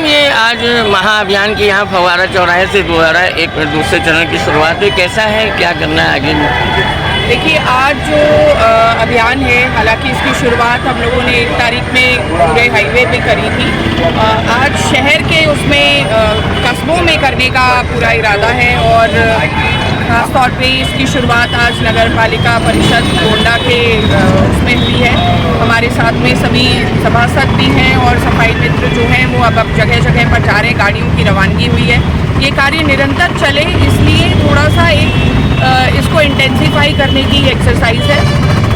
Madam, ये आज महाअभियान की यहाँ फव्वारा चौराहे से दोबारा एक दूसरे चरण की शुरुआत है, कैसा है, क्या करना है आगे? देखिए, आज जो अभियान है, हालांकि इसकी शुरुआत हम लोगों ने 1 तारीख में पूरे हाईवे पे करी थी। आज शहर के उसमें कस्बों में करने का पूरा इरादा है और ख़ास तौर पे इसकी शुरुआत आज नगर पालिका परिषद गोंडा के उसमें हुई है। हमारे साथ में सभी सभासद भी हैं और सफाई मित्र जो हैं वो अब जगह जगह पर जा रहे हैं, गाड़ियों की रवानगी हुई है। ये कार्य निरंतर चले, इसलिए थोड़ा सा इसको इंटेंसिफाई करने की एक्सरसाइज है।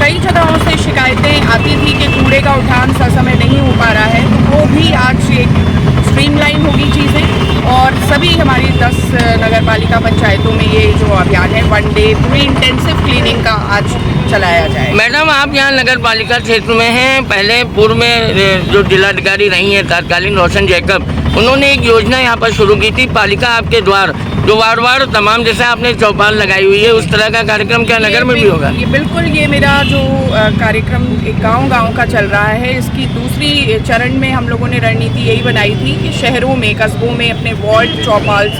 कई जगहों से शिकायतें आती थी कि कूड़े का उठान ससमय नहीं हो पा रहा है, तो वो भी आज एक स्ट्रीमलाइन होगी चीज़ें और सभी हमारी 10 नगर पालिका पंचायतों में ये जो अभियान है 1 डे पूरी इंटेंसिव क्लीनिंग का आज चलाया जाए। मैडम, आप यहाँ नगर पालिका क्षेत्र में हैं, पहले पूर्व में जो जिलाधिकारी रही हैं तत्कालीन रोशन जैकब, उन्होंने एक योजना यहाँ पर शुरू की थी, पालिका आपके द्वार, जो वार्ड तमाम जैसे आपने चौपाल लगाई हुई है, उस तरह का कार्यक्रम क्या नगर में भी होगा? ये बिल्कुल, ये मेरा जो कार्यक्रम एक गांव-गांव का चल रहा है, इसकी दूसरी चरण में हम लोगों ने रणनीति यही बनाई थी कि शहरों में, कस्बों में अपने वार्ड चौपाल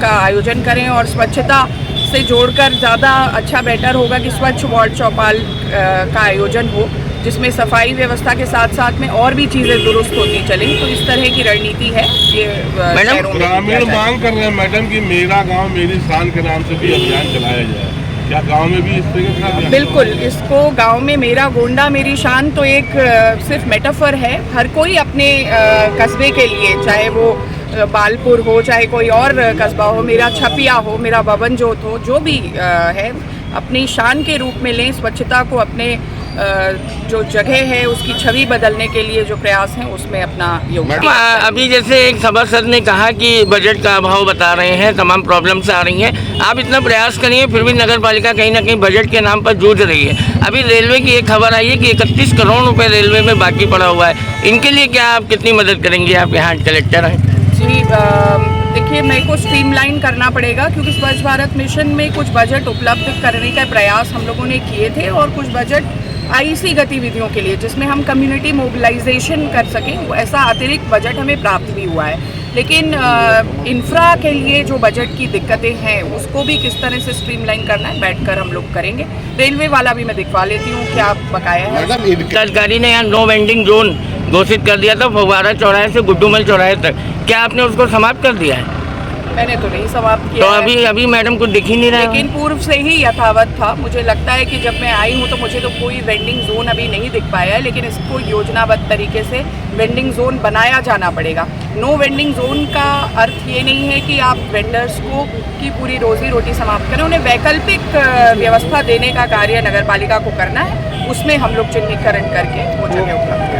का आयोजन करें और स्वच्छता से जोड़कर ज़्यादा अच्छा बेटर होगा कि स्वच्छ वार्ड चौपाल का आयोजन हो, जिसमें सफाई व्यवस्था के साथ साथ में और भी चीज़ें दुरुस्त होती चलें। तो इस तरह की रणनीति है ये। मैडम, ग्रामीण मांग कर रहे हैं मैडम कि मेरा गांव मेरी शान के नाम से भी अभियान चलाया जाए, क्या गांव में भी इस तरह का? बिल्कुल, इसको गांव में मेरा गोंडा मेरी शान तो एक सिर्फ मेटाफर है। हर कोई अपने कस्बे के लिए, चाहे वो बालपुर हो, चाहे कोई और कस्बा हो, मेरा छपिया हो, मेरा बबनजोत हो, जो भी है, अपनी शान के रूप में लें। स्वच्छता को अपने जो जगह है उसकी छवि बदलने के लिए जो प्रयास हैं उसमें अपना योगदान। अभी जैसे एक सभासद ने कहा कि बजट का अभाव बता रहे हैं, तमाम प्रॉब्लम्स आ रही हैं, आप इतना प्रयास करिए, फिर भी नगर पालिका कहीं ना कहीं बजट के नाम पर जूझ रही है। अभी रेलवे की एक खबर आई है कि 31 करोड़ रुपए रेलवे में बाकी पड़ा हुआ है, इनके लिए क्या आप कितनी मदद करेंगे? आप यहाँ कलेक्टर हैं जी। देखिए, मेरे को स्ट्रीमलाइन करना पड़ेगा क्योंकि स्वच्छ भारत मिशन में कुछ बजट उपलब्ध करने का प्रयास हम लोगों ने किए थे और कुछ बजट आईसी गतिविधियों के लिए, जिसमें हम कम्युनिटी मोबिलाइजेशन कर सकें, वो ऐसा अतिरिक्त बजट हमें प्राप्त भी हुआ है। लेकिन इंफ्रा के लिए जो बजट की दिक्कतें हैं उसको भी किस तरह से स्ट्रीमलाइन करना है, बैठकर हम लोग करेंगे। रेलवे वाला भी मैं दिखवा लेती हूँ क्या बकाया है। सरकारी ने यहाँ नो वेंडिंग जोन घोषित कर दिया था फव्वारा चौराहे से गुड्डूमल चौराहे तक, क्या आपने उसको समाप्त कर दिया है? मैंने तो नहीं समाप्त किया। तो अभी मैडम कुछ दिख ही नहीं रहा है, लेकिन पूर्व से ही यथावत था। मुझे लगता है कि जब मैं आई हूँ तो मुझे तो कोई वेंडिंग जोन अभी नहीं दिख पाया है, लेकिन इसको योजनाबद्ध तरीके से वेंडिंग जोन बनाया जाना पड़ेगा। नो वेंडिंग जोन का अर्थ ये नहीं है कि आप वेंडर्स को की पूरी रोजी रोटी समाप्त करें, उन्हें वैकल्पिक व्यवस्था देने का कार्य नगर पालिका को करना है, उसमें हम लोग चिन्हीकरण करके वो जगह उपलब्ध करें।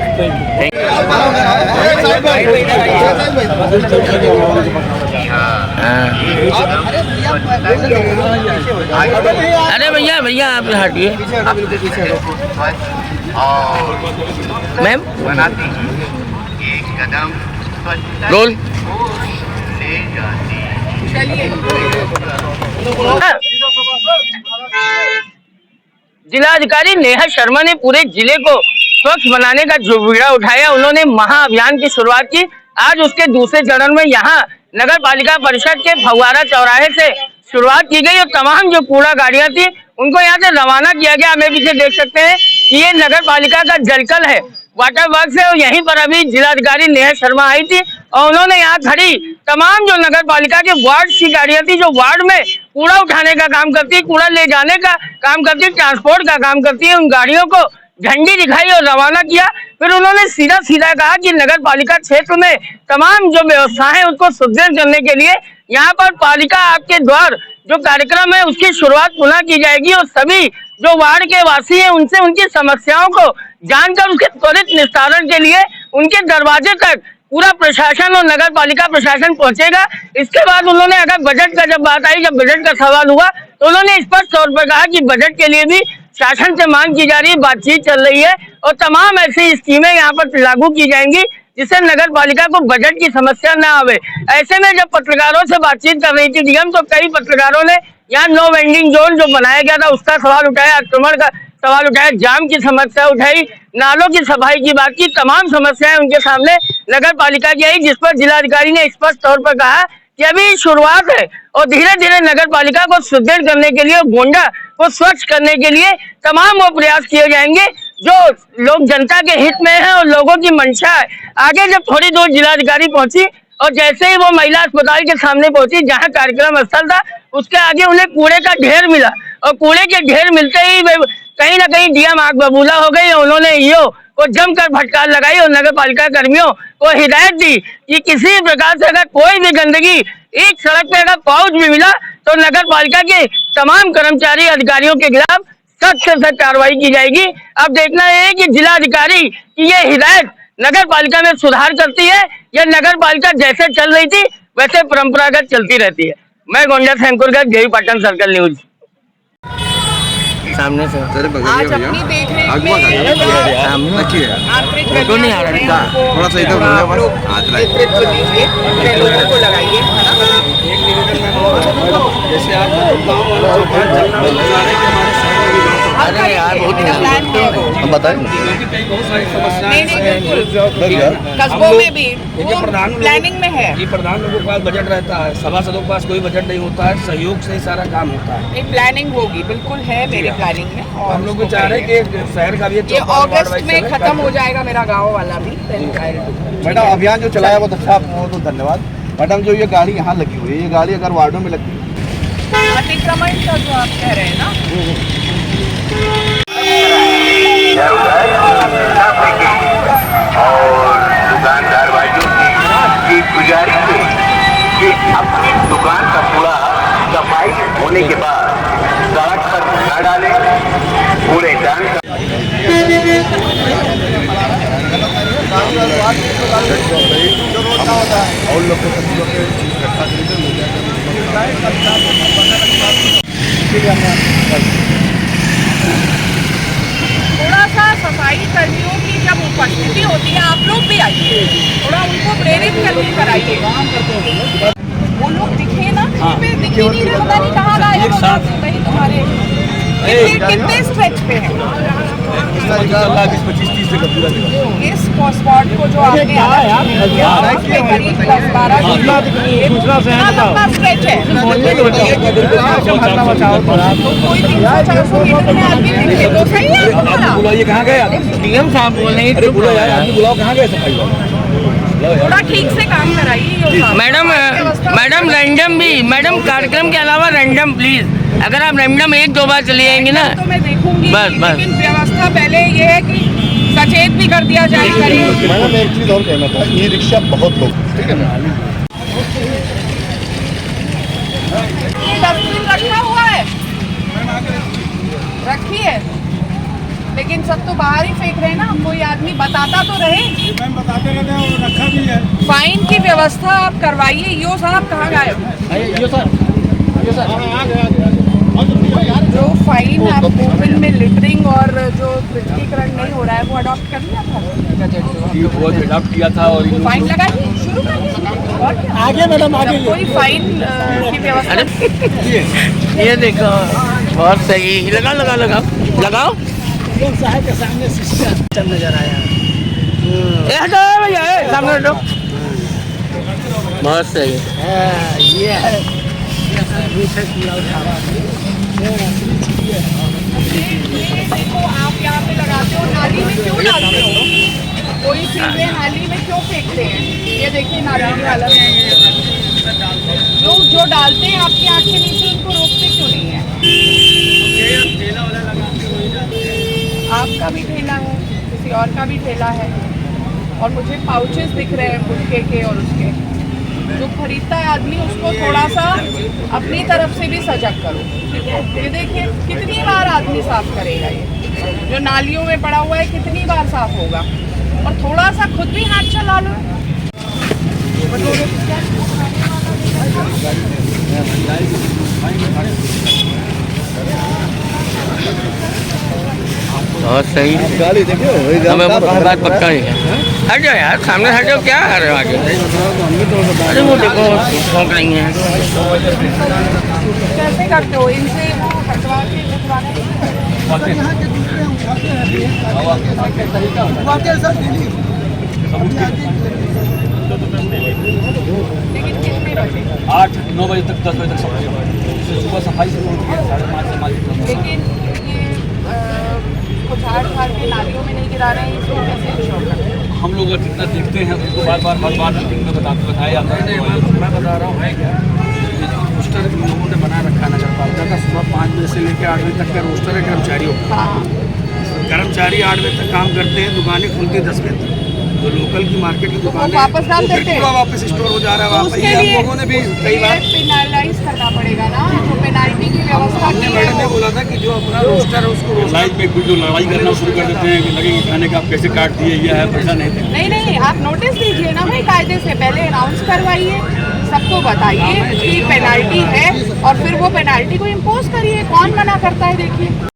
अरे भैया आप हटिए। Ma'am, roll. जिलाधिकारी नेहा शर्मा ने पूरे जिले को स्वच्छ बनाने का जो बीड़ा उठाया, उन्होंने महाअभियान की शुरुआत की। आज उसके दूसरे चरण में यहाँ नगर पालिका परिषद के फव्वारा चौराहे से शुरुआत की गई और तमाम जो कूड़ा गाड़ियां थी उनको यहाँ से रवाना किया गया। हमें पीछे देख सकते हैं कि ये नगर पालिका का जलकल है, वाटर वर्क है, और यहीं पर अभी जिलाधिकारी नेहा शर्मा आई थी और उन्होंने यहाँ खड़ी तमाम जो नगर पालिका के वार्ड की गाड़ियां थी, जो वार्ड में कूड़ा उठाने का काम करती है, कूड़ा ले जाने का काम करती है, ट्रांसपोर्ट का काम करती है, उन गाड़ियों को झंडी दिखाई और रवाना किया। फिर उन्होंने सीधा कहा कि नगर पालिका क्षेत्र में तमाम जो व्यवस्था है उसको सुदृढ़ करने के लिए यहाँ पर पालिका आपके द्वार जो कार्यक्रम है उसकी शुरुआत पुनः की जाएगी और सभी जो वार्ड के वासी हैं उनसे उनकी समस्याओं को जानकर उसके त्वरित निस्तारण के लिए उनके दरवाजे तक पूरा प्रशासन और नगर पालिका प्रशासन पहुंचेगा। इसके बाद उन्होंने अगर बजट का जब बात आई, जब बजट का सवाल हुआ तो उन्होंने स्पष्ट तौर पर कहा कि बजट के लिए भी शासन से मांग की जा रही है, बातचीत चल रही है और तमाम ऐसी स्कीमें यहाँ पर लागू की जाएंगी जिससे नगर पालिका को बजट की समस्या न आवे। ऐसे में जब पत्रकारों से बातचीत कर रही थी डीएम, तो कई पत्रकारों ने यहाँ नो वेंडिंग जोन जो बनाया गया था उसका सवाल उठाया, आक्रमण का सवाल उठाए, जाम की समस्या उठाई, नालों की सफाई की बात की, तमाम समस्याएं उनके सामने नगर पालिका की आई, जिस पर जिलाधिकारी ने स्पष्ट तौर पर कहा कि अभी शुरुआत है और धीरे धीरे नगर पालिका को सुदृढ़ करने के लिए, गोंडा को स्वच्छ करने के लिए तमाम वो प्रयास किए जाएंगे जो लोग जनता के हित में है और लोगों की मंशा है। आगे जब थोड़ी दूर जिलाधिकारी पहुंची और जैसे ही वो महिला अस्पताल के सामने पहुंची जहां कार्यक्रम स्थल था, उसके आगे उन्हें कूड़े का ढेर मिला और कूड़े के ढेर मिलते ही कहीं ना कहीं डीएम आग बबूला हो गई। उन्होंने ईओ को जमकर फटकार लगाई और नगर पालिका कर्मियों को हिदायत दी कि किसी प्रकार से अगर कोई भी गंदगी एक सड़क पे अगर पाउच भी मिला तो नगर पालिका के तमाम कर्मचारी अधिकारियों के खिलाफ सख्त से सख्त कार्रवाई की जाएगी। अब देखना है कि जिलाधिकारी की ये हिदायत नगर पालिका में सुधार करती है या नगर पालिका जैसे चल रही थी वैसे परंपरागत चलती रहती है। मैं गोंडा से अंकुर गर्ग, देवी पाटन सर्कल न्यूज। सामने से आज अपनी देख रेख में आंतरिक थोड़ा सा इधर नेतृत्व दीजिए, अपने लोगों को लगाइए, जैसे आप बताएं। नहीं बिल्कुल, कस्बों में भी वो प्लानिंग में है। ये प्रधान लोगों के पास बजट रहता है, सभासदों के पास कोई बजट नहीं होता है, सहयोग से ही सारा काम होता है। एक प्लानिंग होगी, बिल्कुल है मेरी प्लानिंग में, और हम लोग भी चाह रहे हैं कि शहर का भी ये अगस्त में खत्म हो जाएगा मेरा गाँव वाला भी। मैडम अभियान जो चलाया बहुत अच्छा, बहुत बहुत धन्यवाद। मैडम जो ये गाड़ी यहाँ लगी हुई है, ये गाड़ी अगर वार्डों में लगती अतिक्रमण का जो आप कह रहे हैं ना, और दुकानदार भाइयों की गुजारिश है कि अपनी दुकान का पूरा सफाई होने के बाद सड़क पर न डालें, पूरे दान और लोग थोड़ा सा सफाई कर्मियों की जब उपस्थिति होती है, आप लोग भी आइए, थोड़ा उनको प्रेरित करके कराइए। वो लोग दिखे ना, पे दिख ही नहीं रहे, पता नहीं कहाँ गए वही तुम्हारे कितने स्ट्रेच पे है। 25-30 से पूरा इस स्पॉट को जो आपने करीब 10-12 लंबा स्ट्रेच है, तो कोई 300-400 मीटर में आदमी दिखे तो सही है तुम्हारा। ये कहाँ गए? डीएम साहब बोल रहे अरे बुलाओ यार, आदमी बुलाओ, कहाँ गए सफाई वाले? थोड़ा ठीक से काम कराइए। मैडम रैंडम भी, मैडम कार्यक्रम के अलावा रैंडम प्लीज, अगर आप रैंडम 1-2 बार चली जाएंगी ना तो मैं देखूंगी, बस। लेकिन व्यवस्था पहले ये है कि सचेत भी कर दिया जाए। मैडम एक चीज़ और कहना था, ई रिक्शा बहुत लोग, ठीक है ना, ये डस्टबिन रखा हुआ है, रखिए, लेकिन सब तो बाहर ही फेंक रहे हैं ना। कोई आदमी बताता तो रहे। मैम बताते रहते हैं और रखा भी है। फाइन की व्यवस्था आप करवाइए। यो साहब कहाँ गए? जो फाइन आप ओपन में लिटरिंग और जो पृथकीकरण नहीं हो रहा है वो अडॉप्ट कर लिया था, वो अडॉप्ट किया था और फाइन लगाइए, शुरू करिए। और क्या? आगे मैडम आगे कोई फाइन की व्यवस्था। ये देखो बहुत सही, लगाओ साहब के सामने सिस्टम नजर आया। हटो भैया, सामने हटो, बहुत सही। ये है देखो आप यहाँ पे लगाते हो, नाली में क्यों डालते हो? कोई चीजें नाली में क्यों फेंकते हैं? ये देखिए नाली की हालत। जो डालते हैं आपकी आँख के नीचे, उनको रोकते क्यों नहीं है? आपका भी ठेला है, किसी और का भी ठेला है, और मुझे पाउचेस दिख रहे हैं गुटखे के और उसके। जो खरीदता है आदमी, उसको थोड़ा सा अपनी तरफ से भी सजग करो। ये देखिए कितनी बार आदमी साफ करेगा, ये जो नालियों में पड़ा हुआ है कितनी बार साफ होगा। और थोड़ा सा खुद भी हाथ चला लो। बहुत सही, गाड़ी देखो, हमें बात पक्का नहीं है। हट जाओ यार, सामने हट जाओ, क्या कर रहे हो आगे? अरे वो देखो ठोक रही हैं। कैसे करते हो इनसे वो हटवा के उठवाने? लेकिन कितने बजे? 8-9 बजे तक 10 बजे तक सुबह सफाई शुरू होती है 5:30 से मालिक। लेकिन ये कुछ झाड़ के नालियों में नहीं गिरा रहे हैं, इसको कैसे इंश्योर करते हैं? हम लोग जितना देखते हैं उनको बार बार मीटिंग में बताया जाता है। मैं बता रहा हूँ है क्या, ये जो रोस्टर लोगों ने बना रखा है नगर पालिका का, सुबह 5 बजे से लेकर 8 बजे तक का रोस्टर है कर्मचारियों का। कर्मचारी 8 बजे तक काम करते हैं, दुकानें खुलती हैं 10 बजे तक। तो लोकल की मार्केट की दुकानें वापस डाल देते हैं? पूरा वापस स्टोर हो जा रहा है वापस। उसके हम लिए लोगों ने भी कई बार पेनलाइज करना पड़ेगा ना, जो पेनाल्टी की व्यवस्था हमने की है मैडम ने वो। बोला था कि जो अपना रोस्टर है उसको लाइट में कुछ जो लड़ाई करना शुरू कर देते हैं कि लगेगा खाने का आप कैसे काट दिए, यह है पैसा नहीं देते। नहीं नहीं, आप नोटिस दीजिए ना भाई, कायदे से पहले अनाउंस करवाइए, सबको बताइए कि पेनाल्टी है और फिर वो पेनाल्टी को इम्पोज करिए। कौन मना करता है? देखिए